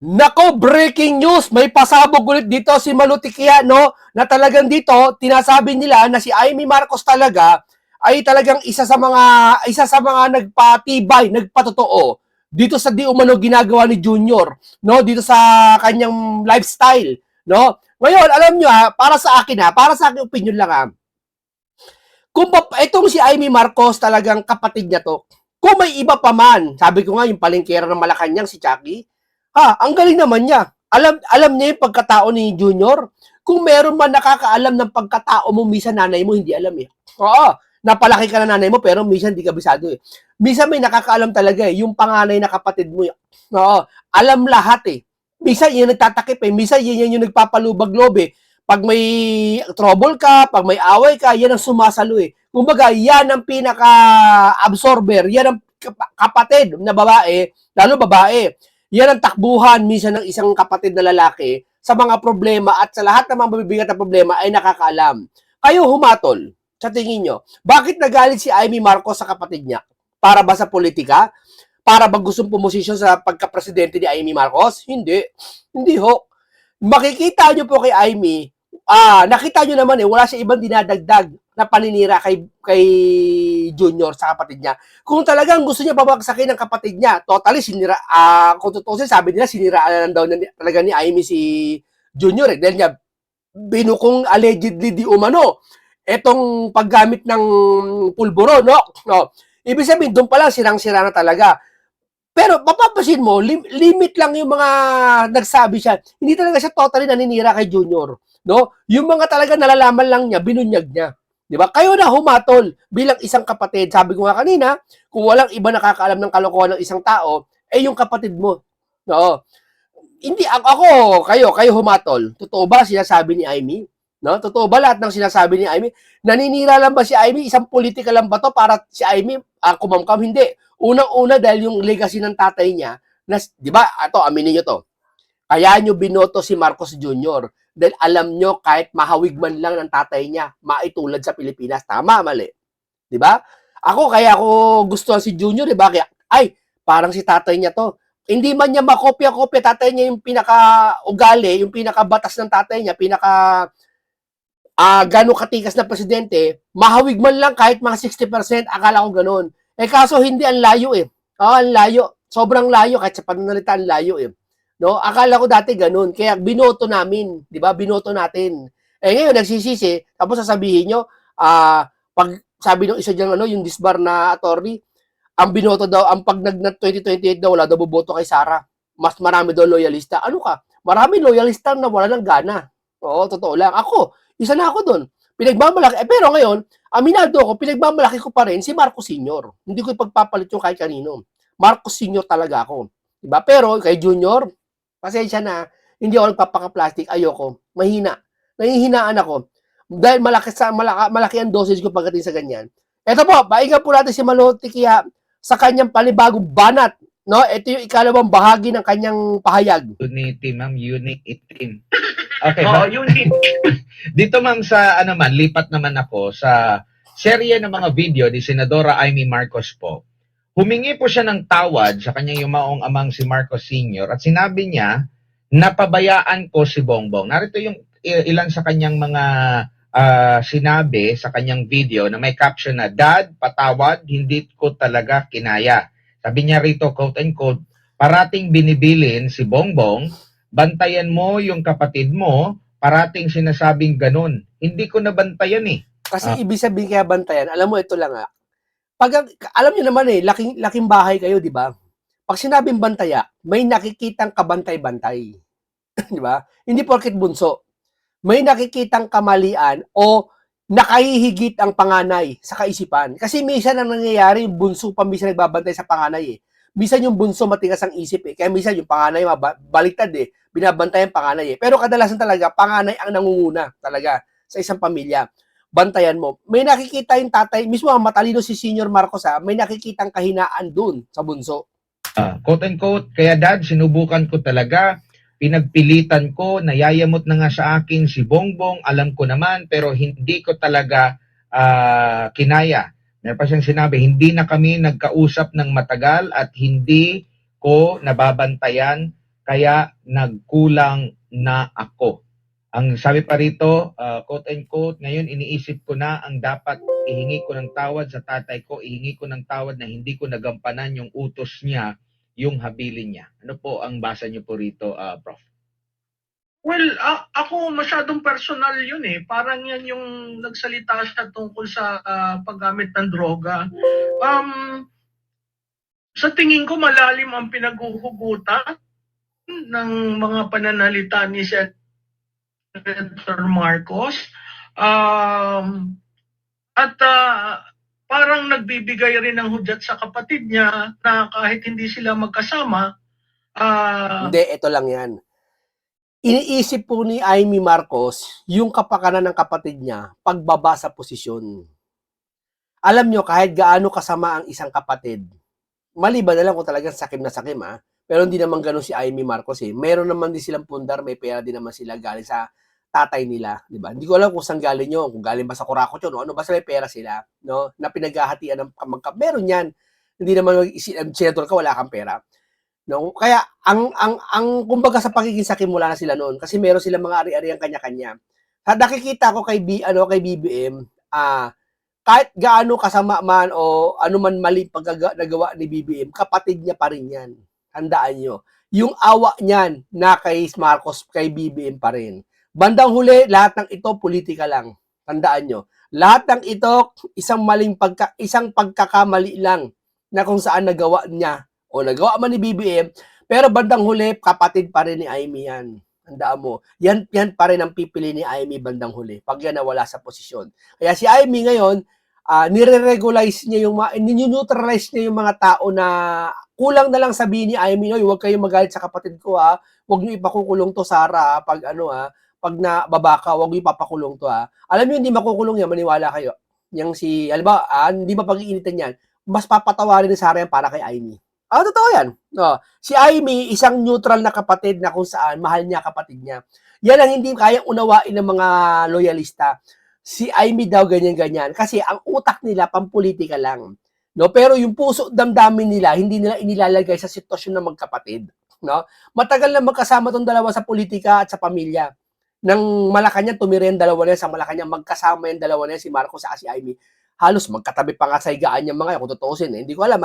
Nako, breaking news! May pasabog ulit dito si Malutikia, no? Na talagang dito, tinasabi nila na si Amy Marcos talaga ay talagang isa sa mga nagpatibay, nagpatotoo dito sa di umano ginagawa ni Junior, no? Dito sa kanyang lifestyle, no? Ngayon, alam nyo para sa akin para sa akin opinion lang kung itong si Amy Marcos talagang kapatid niya to, kung may iba pa man, sabi ko nga yung palengkera ng Malacanang si Chucky, ang galing naman niya. Alam niya yung pagkatao ni Junior. Kung meron man nakakaalam ng pagkatao mo, minsan nanay mo hindi alam eh. Oo, napalaki ka na nanay mo pero minsan hindi ka bisado eh. Minsan may nakakaalam talaga eh, yung panganay na kapatid mo. Oo, alam lahat eh. Minsan yun nagtatakip eh, minsan yun yung nagpapalubag-lob eh. Pag may trouble ka, pag may away ka, yan ang sumasalo eh. Kumbaga, yan ang pinaka-absorber, yan ang kapatid na babae, lalo babae. Yan ang takbuhan minsan ng isang kapatid na lalaki sa mga problema at sa lahat ng mga mabibigat na problema ay nakakaalam. Kayo humatol, sa tingin nyo, bakit nagalit si Amy Marcos sa kapatid niya? Para ba sa politika? Para ba gustong pumosisyon sa pagka-presidente ni Amy Marcos? Hindi. Hindi ho. Makikita nyo po kay Amy, nakita nyo naman wala siya ibang dinadagdag na paninira kay Junior sa kapatid niya. Kung talagang gusto niya babagsakin ng kapatid niya, totally kung totoo sabi nila, siniraan daw talaga ni Amy si Junior dahil niya binukong allegedly di umano etong paggamit ng pulburo, no? Ibig sabihin, doon pa lang sirang-sira na talaga. Pero mapapansin mo, limit lang yung mga nagsabi siya. Hindi talaga siya totally naninira kay Junior, no? Yung mga talaga nalalaman lang niya, binunyag niya. 'Di ba? Kayo na humatol bilang isang kapatid. Sabi ko nga kanina, kung walang iba nakakaalam ng kalokohan ng isang tao, yung kapatid mo. No? Hindi ako, kayo humatol. Totoo ba sinasabi ni Amy? No? Totoo ba lahat ng sinasabi ni Amy? Naninira lang ba si Amy? Isang politika lang ba to para si Amy kumamkam? Hindi. Unang-una dahil yung legacy ng tatay niya, na, di ba, aminin nyo to, kaya nyo binoto si Marcos Jr. Dahil alam nyo kahit mahawig man lang ng tatay niya, maitulad sa Pilipinas. Tama, mali. Di ba? Kaya ako gusto si Junior, di ba? Kaya, parang si tatay niya to. Hindi man niya makopya-kopya tatay niya yung pinaka-ugali, yung pinaka-batas ng tatay niya, gano'ng katikas na presidente, mahawig man lang kahit mga 60%, akala ko gano'n. Kaso hindi, ang layo eh. Ang layo. Sobrang layo, kahit sa pananalita, ang layo eh. No? Akala ko dati gano'n. Kaya binoto namin, di ba? Binoto natin. Ngayon, nagsisisi, tapos sasabihin nyo, pag sabi ng isa dyan, yung disbar na attorney, ang binoto daw, ang pag nag-2028 daw, wala daw boboto kay Sara. Mas marami daw loyalista. Ano ka? Marami loyalista na wala ng gana. Oo, totoo lang. Ako, isa na ako doon. Pinagmamalaki. Pero ngayon, aminado ko, pinagmamalaki ko pa rin si Marcos Sr. Hindi ko ipagpapalit yung kahit kanino. Marcos Sr. talaga ako. Diba? Pero kay Junior, pasensya na, hindi ako nagpapaka-plastic, ayoko. Mahina. Nahihinaan ako. Dahil malaki ang dosage ko pagdating sa ganyan. Ito po, pahinga po natin si Malutikia sa kanyang panibagong banat. No? Ito yung ikalawang bahagi ng kanyang pahayag. Unity, ma'am. Unique itim. Okay, oo, unique. Dito, ma'am, sa lipat naman ako sa serye ng mga video ni Senadora Amy Marcos po. Humingi po siya ng tawad sa kanyang yumaong amang si Marcos Sr. at sinabi niya, napabayaan ko si Bongbong. Narito yung ilan sa kanyang mga sinabi sa kanyang video na may caption na, Dad, patawad, hindi ko talaga kinaya. Sabi niya rito, quote and quote, parating binibilin si Bongbong, bantayan mo yung kapatid mo, parating sinasabing ganun. Hindi ko nabantayan eh. Kasi ibig sabihin kaya bantayan, alam mo, ito lang alam niyo naman laking bahay kayo, di ba? Pag sinabing bantaya, may nakikitang kabantay-bantay. Di ba? Hindi porket bunso. May nakikitang kamalian o nakahihigit ang panganay sa kaisipan. Kasi minsan ang nangyayari, yung bunso pa minsan nagbabantay sa panganay eh. Minsan yung bunso matigas ang isip eh. Kaya minsan yung panganay baliktad eh. Binabantay ang panganay eh. Pero kadalasan talaga, panganay ang nangunguna talaga sa isang pamilya. Bantayan mo. May nakikita yung tatay, mismo ang matalino si Senior Marcos may nakikitang kahinaan dun sa bunso. Quote and quote, kaya dad, sinubukan ko talaga, pinagpilitan ko, nayayamot na nga sa akin si Bongbong, alam ko naman, pero hindi ko talaga kinaya. Meron pa siyang sinabi, hindi na kami nagkausap ng matagal at hindi ko nababantayan kaya nagkulang na ako. Ang sabi pa rito, quote and quote, ngayon iniisip ko na ang dapat ihingi ko ng tawad sa tatay ko, ihingi ko ng tawad na hindi ko nagampanan yung utos niya, yung habilin niya. Ano po ang basa niyo po rito, Prof? Well, ako masyadong personal yun eh. Parang yan yung nagsalita siya tungkol sa paggamit ng droga. Sa tingin ko malalim ang pinaghuhugutan ng mga pananalita ni Senator Marcos. At parang nagbibigay rin ng hudyat sa kapatid niya na kahit hindi sila magkasama, Hindi, ito lang yan. Iniisip po ni Amy Marcos yung kapakanan ng kapatid niya pagbaba sa posisyon. Alam nyo, kahit gaano kasama ang isang kapatid, maliban na lang kung talagang sakim na sakim, pero hindi naman ganun si Amy Marcos eh. Meron naman din silang pundar, may pera din naman sila galing sa tatay nila, di ba? Hindi ko alam kung saan galing yun, kung galing ba sa Kurakot yun, o ano, basta may pera sila, no? Na pinaghahatian ng meron yan. Hindi naman senador ka, wala kang pera. No? Kaya ang kumbaga sa pagiging sakim mula na sila noon kasi meron silang mga ari-ari ang kanya-kanya. Sa nakikita ko kay BBM, kahit gaano kasama man o ano man mali nagawa ni BBM, kapatid niya pa rin 'yan. Tandaan niyo. Yung awa niyan na kay Marcos, kay BBM pa rin. Bandang huli, lahat ng ito politika lang. Tandaan niyo. Lahat ng ito isang pagkakamali lang na kung saan nagawa niya o nagawa man ni BBM, pero bandang huli, kapatid pa rin ni Amy yan. Tandaan mo, yan pa rin ang pipili ni Amy bandang huli, pag yan nawala sa posisyon. Kaya si Amy ngayon, nire-regularize niya neutralize niya yung mga tao na kulang na lang sabihin ni Amy, huwag kayong magalit sa kapatid ko huwag niyo ipakukulong to Sara pag pag nababa ka, huwag niyo ipapakulong to Alam niyo hindi makukulong yan, maniwala kayo. Yang halimbawa, hindi ba pag-iinitan yan, mas papatawarin ni Sara yan para kay Amy. Totoo yan. Si Amy, isang neutral na kapatid na kung saan mahal niya kapatid niya. Yan ang hindi kayang unawain ng mga loyalista. Si Amy daw ganyan-ganyan. Kasi ang utak nila, pampolitika lang. No? Pero yung puso, damdamin nila, hindi nila inilalagay sa sitwasyon ng magkapatid. No? Matagal na magkasama tong dalawa sa politika at sa pamilya. Nang Malacanang tumira yung dalawa na yan, sa Malacanang magkasama yung dalawa na yan, si Marcos at si Amy. Halos magkatabi pa nga sa higaan yung mga yan, kung tutuusin. Hindi ko alam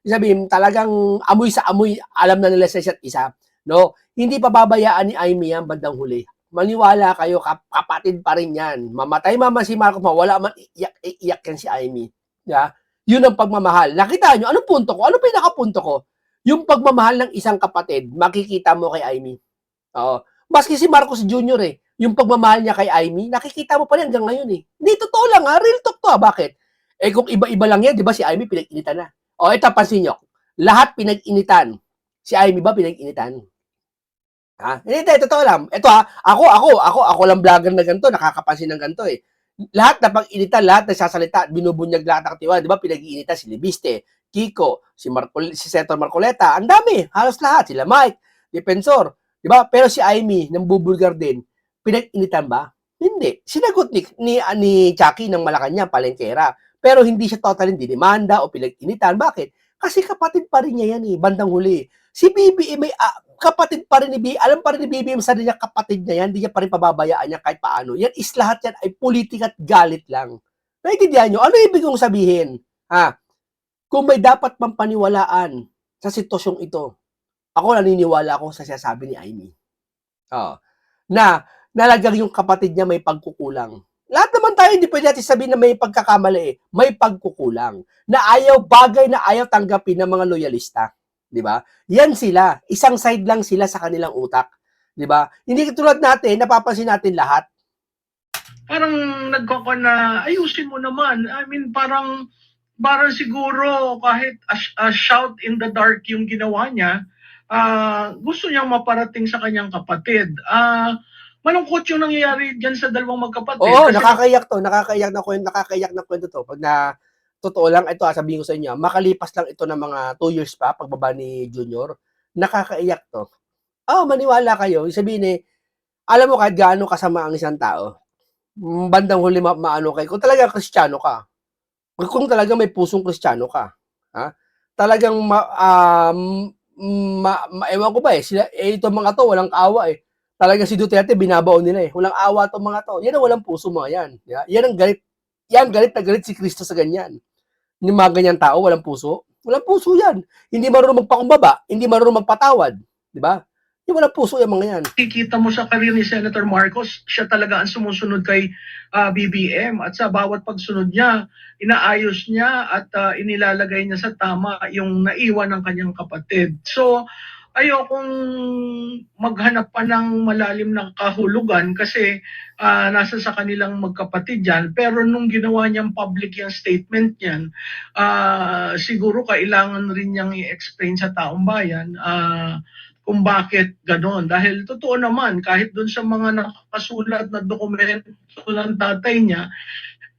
sabihin, talagang amoy sa amoy, alam na nila sa isa't isa. No? Hindi pa babayaan ni Amy yan bandang huli. Maniwala kayo, kapatid pa rin yan. Mamatay mama si Marcos, wala man iyak yan si Amy. Yeah? Yun ang pagmamahal. Nakita nyo, anong punto ko? Ano pinakapunto ko? Yung pagmamahal ng isang kapatid, makikita mo kay Amy. Oo. Maski si Marcos Jr. Yung pagmamahal niya kay Amy, nakikita mo pa rin hanggang ngayon Hindi, totoo lang real talk to Bakit? Kung iba-iba lang yan, di ba si Amy pinag-initan na? Ito, pansin nyo. Lahat pinag-initan. Si Amy ba pinag-initan? Hindi, totoo lang. Ito ako lang vlogger na ganito, nakakapansin ng ganito Lahat na pag-initan, lahat na sasalita, binubunyag lahat ng katiwa. Di ba pinag-initan si Libiste, Kiko, si Senator Marcoleta, ang dami, halos lahat. Sila Mike, Defensor. Di ba? Pero si Amy, nang bubulgar din, pinag-initan ba? Hindi. Sinagot ni Chucky ng Malacanang, palengkera. Pero hindi siya totally dinimanda o pinag-initan. Bakit? Kasi kapatid pa rin niya yan bandang huli. Si BBM may kapatid pa rin ni BBM. Alam pa rin ni BBM sa niya kapatid niya yan. Hindi niya pa rin pababayaan niya kahit paano. Yan is lahat yan ay politika at galit lang. Naintindihan nyo? Ano ibig kong sabihin? Kung may dapat pang paniwalaan sa sitwasyong ito, ako naniniwala ako sa sinasabi ni Amy. Na nalagang yung kapatid niya may pagkukulang. Lahat naman tayo, hindi pwede natin sabihin na may pagkakamali May pagkukulang. Na bagay na ayaw tanggapin ng mga loyalista. Di ba? Yan sila. Isang side lang sila sa kanilang utak. Di ba? Hindi katulad natin, napapansin natin lahat. Parang nagkaka na, ayusin mo naman. I mean, parang siguro kahit a shout in the dark yung ginawa niya, gusto niyang maparating sa kanyang kapatid. Malungkot yung nangyayari dyan sa dalawang magkapatid. Oo, nakakaiyak to. Nakakaiyak na kwento to. Pag totoo lang, ito sabihin ko sa inyo, makalipas lang ito ng mga 2 years pa, pagbaba ni Junior, nakakaiyak to. Maniwala kayo. Sabihin alam mo kahit gaano kasama ang isang tao, bandang huli maano kayo, kung talaga Kristiyano ka, kung talaga may pusong Kristiyano ka, talagang ewan ko ba sila, itong mga to, walang awa eh. Talaga si Duterte, binabaon nila eh. Walang awa tong mga to. Yan ang walang puso mga yan. Yan ang galit. Yan, galit na galit si Kristo sa ganyan. Yung mga ganyan tao, walang puso. Walang puso yan. Hindi marunong magpakumbaba, hindi marunong magpatawad. Di ba? Yung walang puso yung mga yan. Kikita mo sa karir ni Senator Marcos, siya talaga ang sumusunod kay BBM at sa bawat pagsunod niya, inaayos niya at inilalagay niya sa tama yung naiwan ng kanyang kapatid. So, ayokong maghanap pa ng malalim na kahulugan kasi nasa sa kanilang magkapatid yan. Pero nung ginawa niyang public yung statement niyan, siguro kailangan rin niyang i-explain sa taong bayan kung bakit ganon. Dahil totoo naman, kahit dun sa mga nakasulat na dokumento ng tatay niya,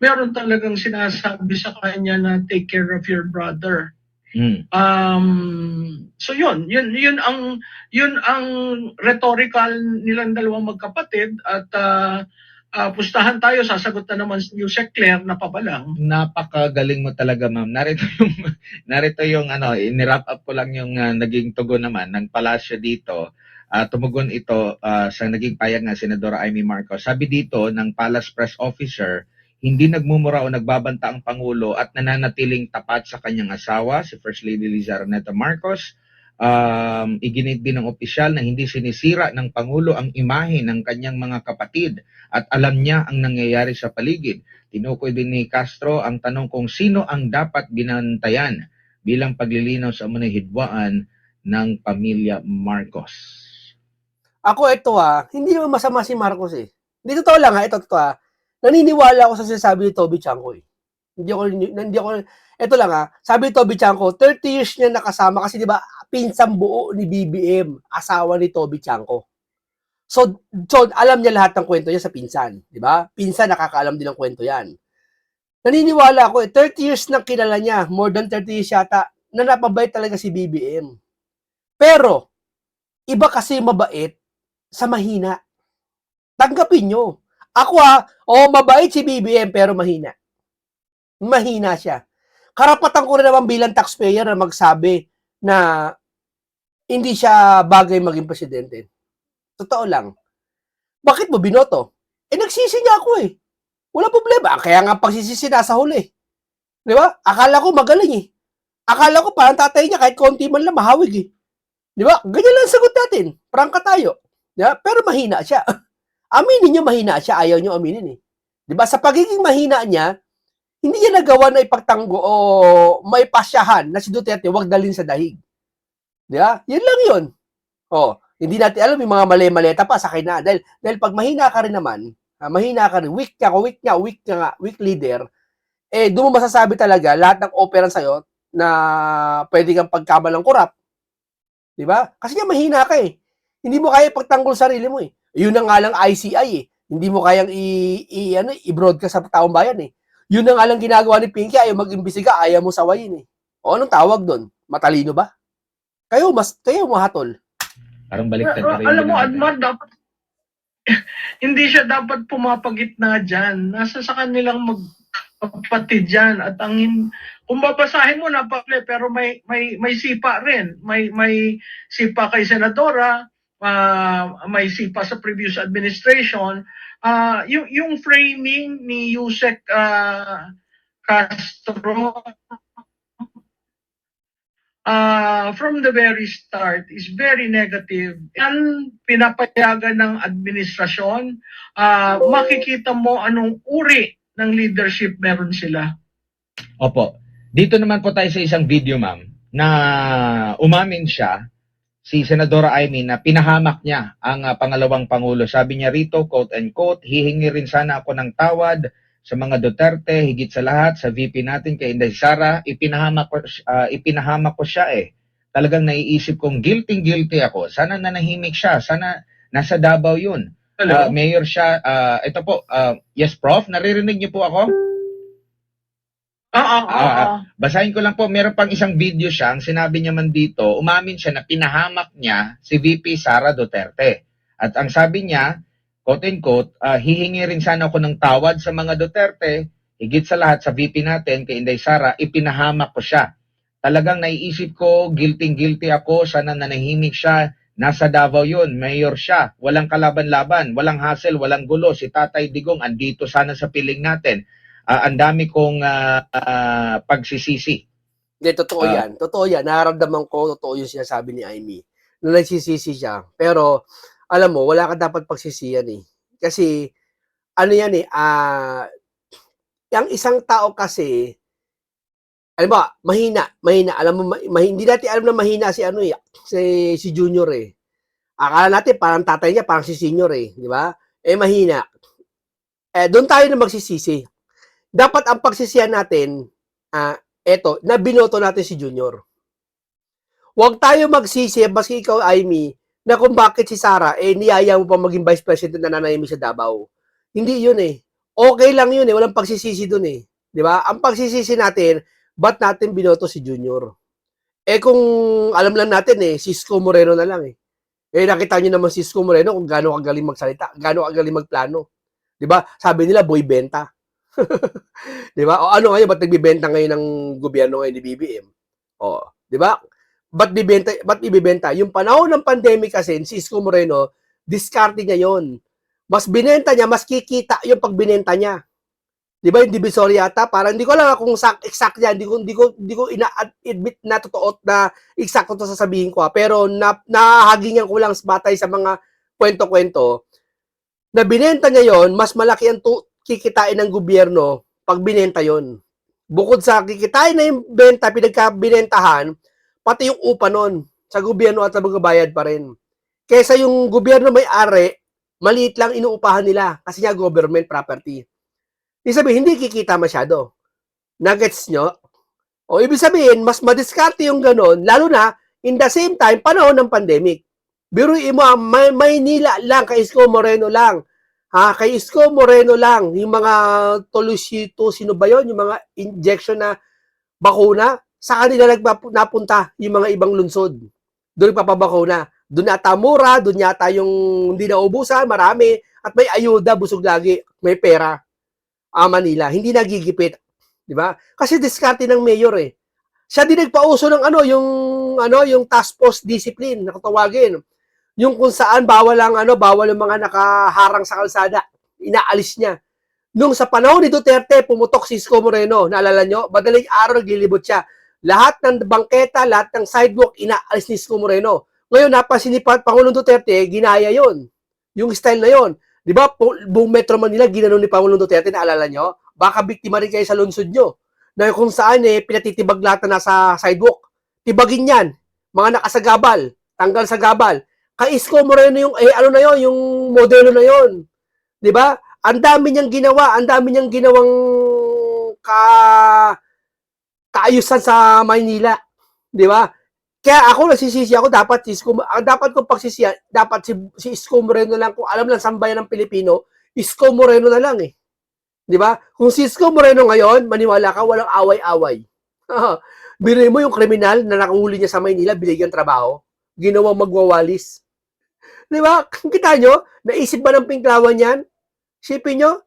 meron talagang sinasabi sa kanya na take care of your brother. So yun ang rhetorical nilang dalawang magkapatid at pustahan tayo, sasagot na naman si Yusek Claire na pabalang. Napakagaling mo talaga, ma'am. Narito yung inirap up ko lang yung naging tugon naman ng palasyo dito. Tumugon ito sa naging payag ng Senadora Amy Marcos. Sabi dito ng Palace Press Officer, hindi nagmumura o nagbabanta ang Pangulo at nananatiling tapat sa kanyang asawa, si First Lady Liza Araneta Marcos. Iginit din ng opisyal na hindi sinisira ng Pangulo ang imahe ng kanyang mga kapatid at alam niya ang nangyayari sa paligid. Tinukoy din ni Castro ang tanong kung sino ang dapat binantayan bilang paglilinaw sa umunay hidwaan ng pamilya Marcos. Ako ito hindi naman masama si Marcos eh. Hindi totoo lang ito totoo naniniwala ako sa sinasabi ni Toby Chanko eh. Hindi ako, ito lang sabi ni Toby Chanko, 30 years niya nakasama kasi di ba pinsang buo ni BBM, asawa ni Toby Chanko. So alam niya lahat ng kwento niya sa pinsan, di ba? Pinsan nakakaalam din ng kwento yan. Naniniwala ako 30 years nang kilala niya, more than 30 years yata, na napabait talaga si BBM. Pero, iba kasi mabait sa mahina. Tanggapin nyo. Ako mabait si BBM pero mahina. Mahina siya. Karapatan ko rin naman bilang taxpayer na magsabi na hindi siya bagay maging presidente. Totoo lang. Bakit mo binoto? Nagsisi niya ako eh. Wala problema. Kaya nga pagsisisi nasa huli. Di ba? Akala ko magaling eh. Akala ko parang tatay niya kahit konti man lang mahawig eh. Di ba? Ganyan lang sagot natin. Prangka tayo. Diba? Pero mahina siya. Aminin nyo mahina siya, ayaw nyo aminin eh. Diba? Sa pagiging mahina niya, hindi niya nagawa na ipagtanggo o may pasyahan na si Duterte wag dalhin sa dahig. Diba? Yun lang yun. Hindi natin alam yung mga mali-maleta pa sa kanya. Dahil pag mahina ka rin naman, mahina ka rin, weak leader, doon mo masasabi talaga lahat ng operan sa'yo na pwede kang pagkamalang kurap. Diba? Kasi nga mahina ka eh. Hindi mo kaya pagtanggol sarili mo eh. Yun na nga lang ICI eh. Hindi mo kayang i-broadcast sa taong bayan eh. Yun na nga lang ginagawa ni Pinky, ayaw mag-imbisiga, ayaw mo sawayin eh. O anong tawag doon? Matalino ba? Kayo mahatol. Parang baliktad na rin. Alam mo, Admar, dapat hindi siya dapat pumapagitna dyan. Nasa sa kanilang magpapatid dyan. At kung babasahin mo, napakli, pero may sipa rin. May sipa kay Senadora, may sipa sa previous administration. Yung framing ni Yusek Castro from the very start is very negative. Yan pinapayagan ng administrasyon, makikita mo anong uri ng leadership meron sila. Opo. Dito naman po tayo sa isang video, ma'am, na umamin siya, si Senadora Amy, na pinahamak niya ang pangalawang Pangulo. Sabi niya rito, quote and quote, hihingi rin sana ako ng tawad sa mga Duterte, higit sa lahat, sa VP natin kay Inday Sara. Ipinahamak ko siya eh. Talagang naiisip kong guilty ako. Sana nanahimik siya. Sana nasa Davao yun. Mayor siya. Ito po, yes, Prof, naririnig niyo po ako? Basahin ko lang po, meron pang isang video siya, ang sinabi niya man dito, umamin siya na pinahamak niya si VP Sara Duterte. At ang sabi niya, quote and quote, hihingi rin sana ako ng tawad sa mga Duterte, higit sa lahat sa VP natin, kay Inday Sara, ipinahamak ko siya. talagang naiisip ko, guilty ako, sana nanahimik siya. Nasa Davao yun, mayor siya, walang kalaban-laban, walang hassle, walang gulo. Si Tatay Digong andito sana sa piling natin. Ang dami kong pagsisisi. Hindi, totoo Ah. yan. Totoo yan. Nararamdaman ko, totoo yung sinasabi ni Amy. Na nagsisisi siya. Pero, alam mo, wala ka dapat pagsisiyan eh. Kasi, ano yan eh, yung isang tao kasi, alam mo, mahina. Alam mo, hindi natin alam na mahina si ano eh, si Junior eh. Akala natin parang tatay niya, parang si Senior eh, di ba? Mahina. Doon tayo na magsisisi. Dapat ang pagsisiyan natin, eto, na binoto natin si Junior. Huwag tayo magsisi, baski ikaw, Amy, na kung bakit si Sara, niyaya mo pa maging vice president na nanayimi sa Davao. Hindi yun eh. Okay lang yun eh, walang pagsisisi dun eh. Di ba? Ang pagsisisi natin, ba't natin binoto si Junior? Kung alam lang natin eh, si Isko Moreno na lang eh. Nakita nyo naman si Isko Moreno kung gaano kagaling magsalita, gaano kagaling magplano. Di ba? Sabi nila, boy benta. Di ba? O ano ngayon, ba't nagbibenta ngayon ng gobyerno ngayon ni BBM? O, di ba? Ba't ibibenta? Yung panahon ng pandemic kasi, si Isko Moreno, diskarte niya yon. Mas binenta niya, mas kikita yung pagbinenta niya. Di ba yung Divisoria yata? Parang hindi ko alam kung exact niya, hindi ko ina-admit na totoo na exact to sasabihin ko. Pero nahagingan ko lang batay sa mga kwento-kwento na binenta niya yon, mas malaki ang kikitain ng gobyerno pag binenta yon. Bukod sa kikitain na yung benta, pinagkabinentahan, pati yung upa nun sa gobyerno at magbabayad pa rin. Kesa yung gobyerno may-ari, maliit lang inuupahan nila kasi nga government property. Ibig sabihin, hindi kikita masyado. Nuggets nyo? O ibig sabihin, mas madiskarte yung ganon, lalo na in the same time, panahon ng pandemic. Biruin mo, Maynila lang, kay Isko Moreno lang. Kay Isko Moreno lang, yung mga Tolusito, sino ba yun? Yung mga injection na bakuna, sa kanila napunta yung mga ibang lungsod. Doon papabakuna. Doon yata mura, doon yata yung hindi naubusan, marami, at may ayuda, busog lagi, may pera. Manila, hindi nagigipit. Di ba? Kasi diskarte ng mayor eh. Siya din nagpauso ng yung task force discipline na tawagin. Yung kung saan bawal yung mga nakaharang sa kalsada. Inaalis niya. Nung sa panahon ni Duterte, pumutok si Isko Moreno. Naalala nyo? Madaling araw, naglilibot siya. Lahat ng bangketa, lahat ng sidewalk, inaalis ni Isko Moreno. Ngayon, napansin ni Pangulong Duterte, ginaya yon. Yung style na yon. Di ba, buong Metro Manila, ginano ni Pangulong Duterte, naalala nyo? Baka biktima rin kayo sa lungsod nyo. Na kung saan pinatitibag lahat na nasa sidewalk. Tibagin yan. Mga nakasagabal. Tanggal sa gabal. Kay Isko Moreno yung, yung modelo na yon. Di ba? Ang dami niyang ginawa, ang dami niyang ginawang kaayusan sa Maynila. Di ba? Kaya ako nagsisisi ako, dapat kong pagsisiyan, dapat si Isko Moreno lang, kung alam lang sambayan ng Pilipino, Isko Moreno na lang eh. Di ba? Kung si Isko Moreno ngayon, maniwala ka, walang away-away. Biruin mo yung kriminal na nakahuli niya sa Maynila, binigyan trabaho, ginawang magwawalis. Di ba? Kita nyo? Naisip ba ng Pinklawan yan? Sipin nyo?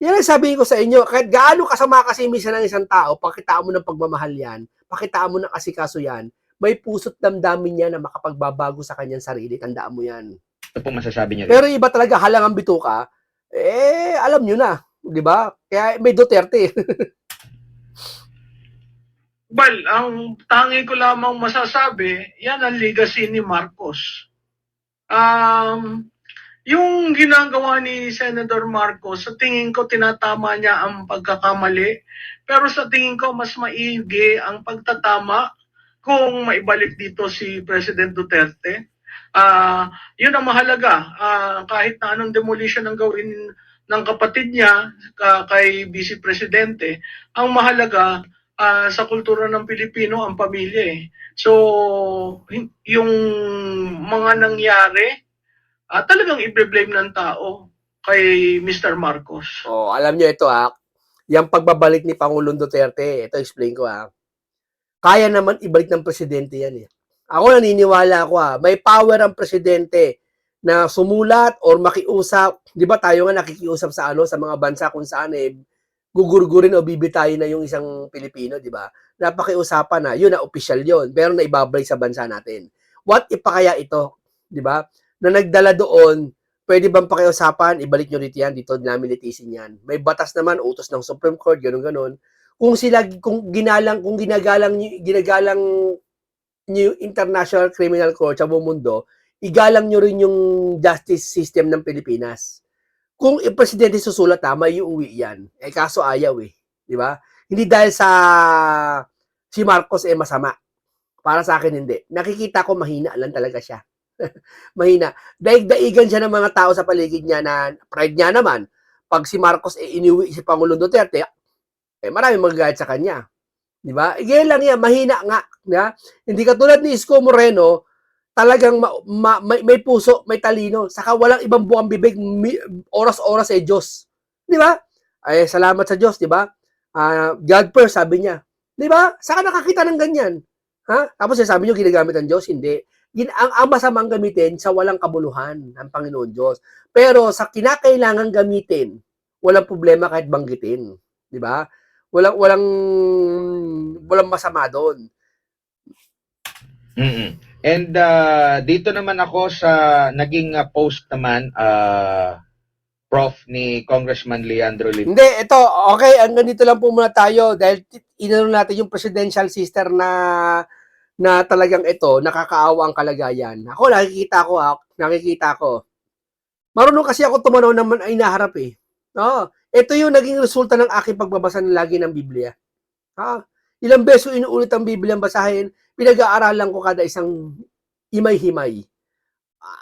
Yan ang sabihin ko sa inyo, kahit gaano kasama kasi minsan ng isang tao, pakitaan mo ng pagmamahal yan, pakitaan mo ng asikaso yan, may puso't damdamin niya na makapagbabago sa kanyang sarili, tandaan mo yan. Ito po masasabi niya rin. Pero iba talaga, halangang bituka, alam nyo na, di ba? Kaya may Duterte. Well, ang tangi ko lamang masasabi, yan ang legacy ni Marcos. Yung ginagawa ni Senator Marcos, sa tingin ko tinatama niya ang pagkakamali. Pero sa tingin ko mas maigi ang pagtatama kung maibalik dito si President Duterte. Yun ang mahalaga. Kahit na anong demolition ang gawin ng kapatid niya kay Vice Presidente, ang mahalaga sa kultura ng Pilipino ang pamilya eh. So, yung mga nangyari, talagang i-blame ng tao kay Mr. Marcos. Alam nyo ito yung pagbabalik ni Pangulong Duterte, ito explain ko kaya naman ibalik ng presidente yan eh. Ako naniniwala ako may power ang presidente na sumulat or makiusap. Di ba tayo nga nakikiusap sa sa mga bansa kung saan gugurgurin o bibitayin na yung isang Pilipino, di ba? Napakiusapan na, yun na official yun, pero naibabalik sa bansa natin. What if pa kaya ito, di ba? Na nagdala doon, pwede bang pakiusapan, ibalik nyo rito yan, dito namin litisin yan. May batas naman, utos ng Supreme Court, ganun-ganun. Kung ginagalang nyo yung International Criminal Court sa buong mundo, igalang nyo rin yung justice system ng Pilipinas. Kung yung presidente susulat, may uuwi yan. Kaso ayaw di ba? Hindi dahil sa si Marcos masama. Para sa akin hindi. Nakikita ko mahina lang talaga siya. Mahina. Daig-daigan siya ng mga tao sa paligid niya na pride niya naman. Pag si Marcos iniuwi si Pangulong Duterte, marami magagayat sa kanya. Di ba? Ganyan lang yan. Mahina nga. Ya? Hindi katulad ni Isko Moreno, talagang may puso, may talino, saka walang ibang buwang bibig, oras-oras Diyos. Di ba? Ay, salamat sa Diyos, di ba? God first, sabi niya. Di ba? Saka nakakita ng ganyan. Ha? Tapos sabi niyo, ginagamit ng Diyos? Hindi. Ang masamang gamitin sa walang kabuluhan ng Panginoon Diyos. Pero sa kinakailangan gamitin, walang problema kahit banggitin. Di ba? Walang masama doon. And dito naman ako sa naging post naman, Prof. ni Congressman Leandro Lim. Hindi, ito, okay, hanggang dito lang po muna tayo dahil inano natin yung presidential sister na talagang ito, nakakaawa ang kalagayan. Ako, nakikita ko. Marunong kasi ako tumanaw naman ay naharap No? Ito yung naging resulta ng aking pagbabasa ng lagi ng Biblia. Ilang beses ko inuulit ang Biblia ang basahin, pinag-aaralan ko kada isang himay-himay.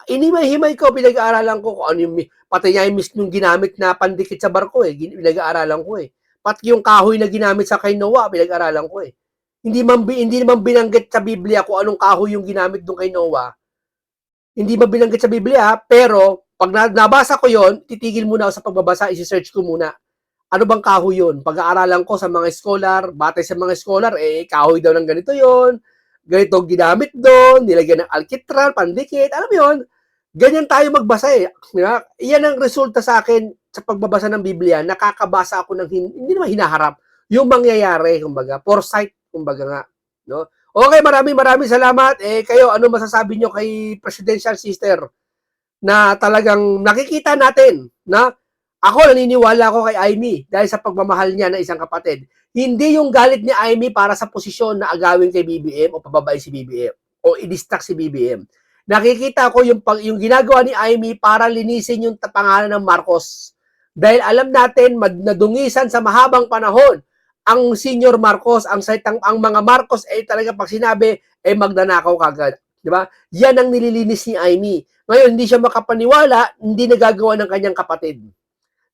Inimay-himay ko, pinag-aaralan ko kung ano yung, pati nga yung mismong ginamit na pandikit sa barko pinag-aaralan ko Pati yung kahoy na ginamit sa kay Noah, pinag-aaralan ko Hindi naman binanggit sa Biblia kung anong kahoy yung ginamit doon kay Noah. Hindi ba binanggit sa Biblia, pero pag nabasa ko yon, titigil muna ako sa pagbabasa, isi-search ko muna. Ano bang kahoy yun? Pag-aaralan ko sa mga scholar, batay sa mga scholar, kahoy daw ng ganito yon, ganito ginamit doon, nilagyan ng alkitran, pandikit, alam mo yun? Ganyan tayo magbasa Diba? Iyan ang resulta sa akin sa pagbabasa ng Biblia, nakakabasa ako ng, hindi naman hinaharap, yung mangyayari, kumbaga, foresight, kumbaga nga. No? Okay, maraming salamat. Kayo, ano masasabi nyo kay Presidential Sister na talagang nakikita natin na ako naniniwala ko kay Amy dahil sa pagmamahal niya ng isang kapatid. Hindi yung galit ni Amy para sa posisyon na agawin kay BBM o pababay si BBM o i-distract si BBM. Nakikita ko yung ginagawa ni Amy para linisin yung pangalan ng Marcos. Dahil alam natin, nadungisan sa mahabang panahon ang Senior Marcos, ang mga Marcos talaga pag sinabi, magnanakaw kagad. Di ba? Yan ang nililinis ni Amy. Ngayon, hindi siya makapaniwala, hindi nagagawa ng kanyang kapatid.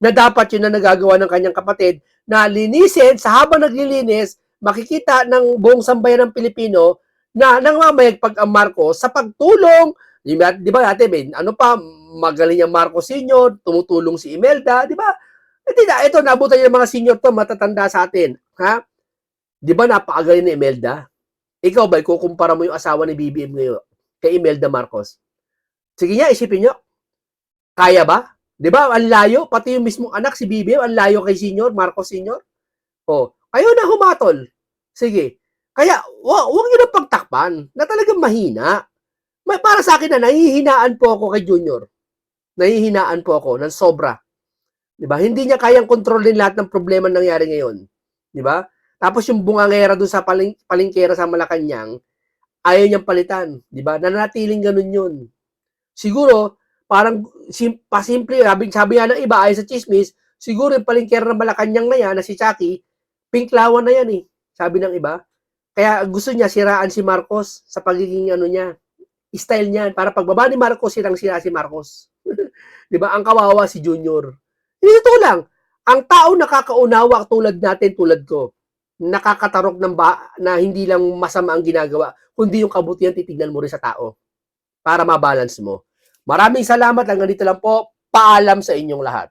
Na dapat yun na nagagawa ng kanyang kapatid na linisin, sa habang naglilinis, makikita ng buong sambayan ng Pilipino na nangmamayagpag ang Marcos sa pagtulong. Di ba dati, magaling ang Marcos Senior, tumutulong si Imelda, di ba? Ito, nabutan yung mga senior to, matatanda sa atin. Ha? Di ba napakagaling ni Imelda? Ikaw ba, kukumpara mo yung asawa ni BBM ngayon kay Imelda Marcos? Sige nga, isipin nyo. Kaya ba? Di ba, ang layo? Pati yung mismong anak, si BBM, ang layo kay Senior, Marcos Senior. Kayo na humatol. Sige. Kaya, huwag nyo na pagtakpan na talagang mahina. Para sa akin na, nahihinaan po ako kay Junior. Nahihinaan po ako ng sobra. Diba? Hindi niya kayang kontrolin lahat ng problema nangyari ngayon. Diba? Tapos yung bungangera doon sa palengkera sa Malacanang, ayaw niyang palitan. Diba? Nanatiling ganun yun. Siguro, parang pasimple, sabi nga ng iba, ayon sa chismis, siguro yung palengkera ng Malacanang na yan, na si Chucky, pinklawan na yan sabi ng iba. Kaya gusto niya siraan si Marcos sa pagiging niya, style niya, para pagbaba ni Marcos, sirang-sira si Marcos. Diba? Ang kawawa si Junior. Ito lang, ang tao nakakaunawa tulad natin, tulad ko, nakakatarok na hindi lang masama ang ginagawa, kundi yung kabutihan titignan mo rin sa tao para mabalance mo. Maraming salamat, hanggang dito lang po, paalam sa inyong lahat.